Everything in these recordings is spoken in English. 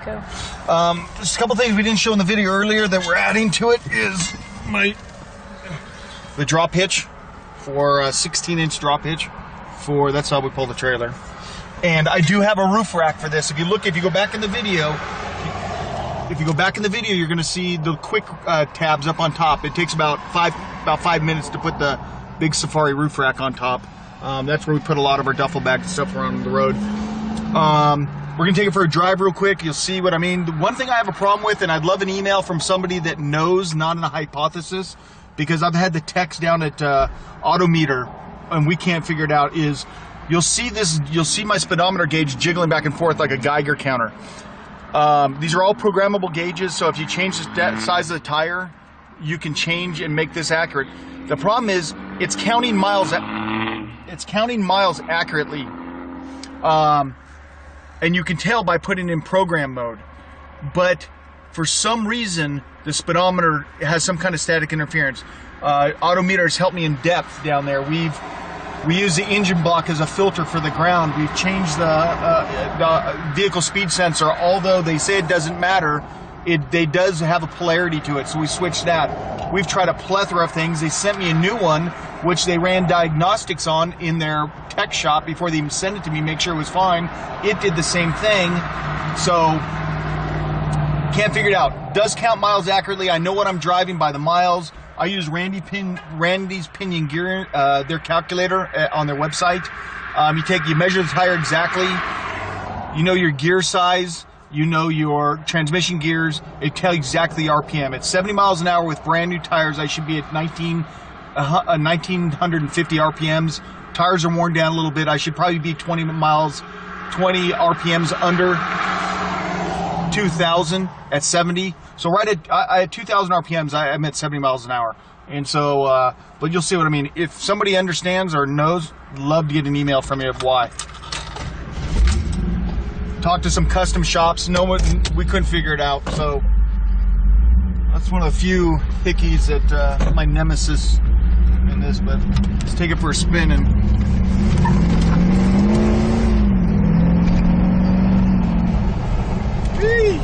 Go. Just a couple things we didn't show in the video earlier that we're adding to it is the drop hitch for a 16-inch drop hitch. That's how we pull the trailer. And I do have a roof rack for this. If you go back in the video, you're going to see the quick tabs up on top. It takes about 5 minutes to put the big Safari roof rack on top. That's where we put a lot of our duffel bags and stuff around the road. We're going to take it for a drive real quick. You'll see what I mean. The one thing I have a problem with, and I'd love an email from somebody that knows, not a hypothesis, because I've had the text down at Autometer, and we can't figure it out, is you'll see my speedometer gauge jiggling back and forth like a Geiger counter. These are all programmable gauges, so if you change the size of the tire, you can change and make this accurate. The problem is it's counting miles accurately, and you can tell by putting in program mode. But for some reason, the speedometer has some kind of static interference. Autometer has helped me in depth down there. We use the engine block as a filter for the ground. We've changed the vehicle speed sensor. Although they say it doesn't matter, it does have a polarity to it, so we switched that. We've tried a plethora of things. They sent me a new one, which they ran diagnostics on in their tech shop before they even sent it to me, make sure it was fine. It did the same thing, so can't figure it out. Does count miles accurately. I know what I'm driving by the miles. I use Randy's Pinion Gear, their calculator on their website. You measure the tire exactly. You know your gear size. You know your transmission gears. It tells you exactly the RPM. At 70 miles an hour with brand new tires, I should be at 1950 RPMs. Tires are worn down a little bit. I should probably be 20 RPMs under 2,000 at 70. So right at 2,000 RPMs, I'm at 70 miles an hour. And so, but you'll see what I mean. If somebody understands or knows, love to get an email from you of why. Talked to some custom shops. We couldn't figure it out. So that's one of the few hickeys that my nemesis in this. But let's take it for a spin and. Whee!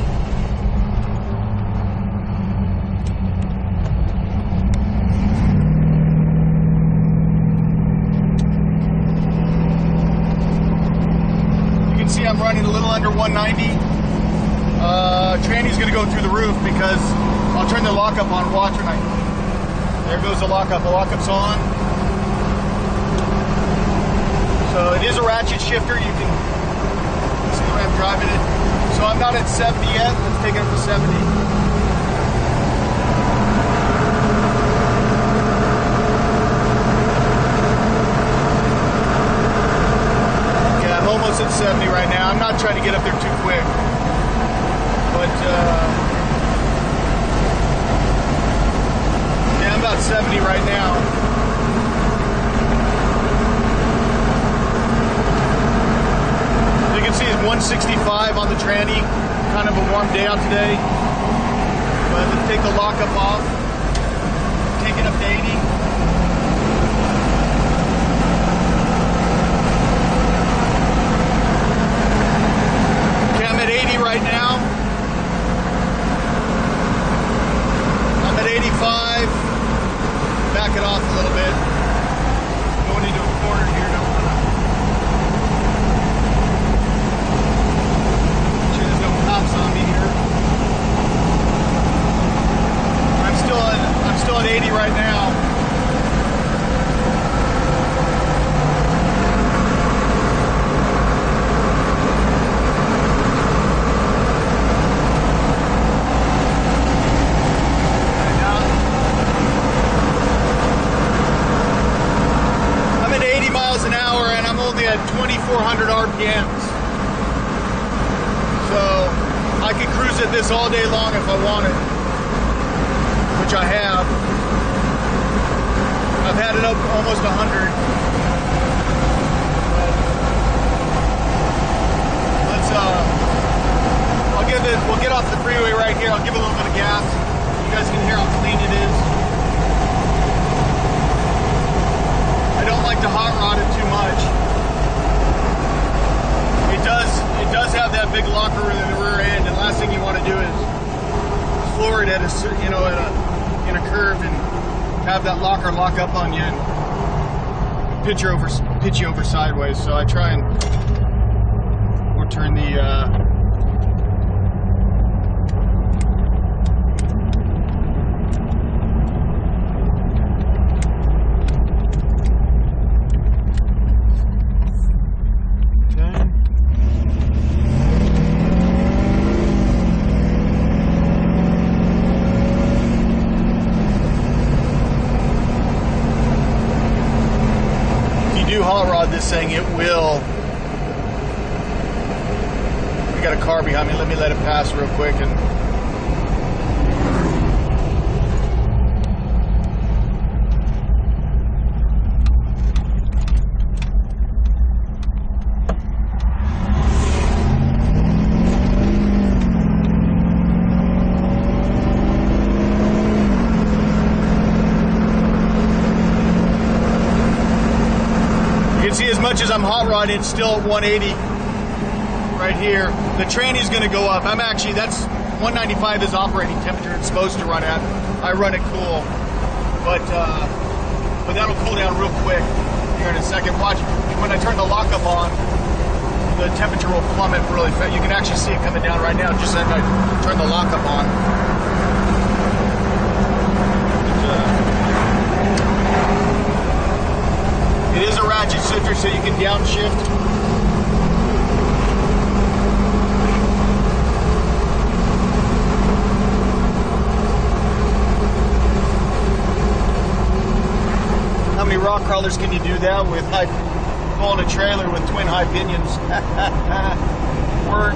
See, I'm running a little under 190. Tranny's going to go through the roof because I'll turn the lockup on. Watch when there goes the lockup. The lockup's on. So it is a ratchet shifter. You can see the way I'm driving it. So I'm not at 70 yet. Let's take it up to 70. Almost at 70 right now. I'm not trying to get up there too quick, but yeah, I'm about 70 right now. You can see it's 165 on the tranny. Kind of a warm day out today. But let's take the lockup off. Take it up to 80. Right now I'm at 85. Back it off a little bit. Going into a corner here. Don't want to. Make sure there's no cops on me here. I'm still at 80 right now. At 2,400 RPMs. So I could cruise at this all day long if I wanted, which I have. I've had it up almost 100. We'll get off the freeway right here. I'll give it a little bit of gas. You guys can hear how clean it is. I don't like to hot rod it too much. It does have that big locker in the rear end, and last it at a, you know, in a curve and have that locker lock up on you and pitch you over sideways. So I try and or turn the hot rod this thing, it will. We got a car behind me. Let me let it pass real quick. And see, as much as I'm hot rodding, it's still at 180 right here. The tranny's going to go up. I'm actually, that's 195 is operating temperature it's supposed to run at. I run it cool, but that'll cool down real quick here in a second. Watch, when I turn the lockup on, the temperature will plummet really fast. You can actually see it coming down right now just as I turn the lockup on. It is a ratchet shifter, so you can downshift. How many rock crawlers can you do that with pulling a trailer with twin high pinions? Work.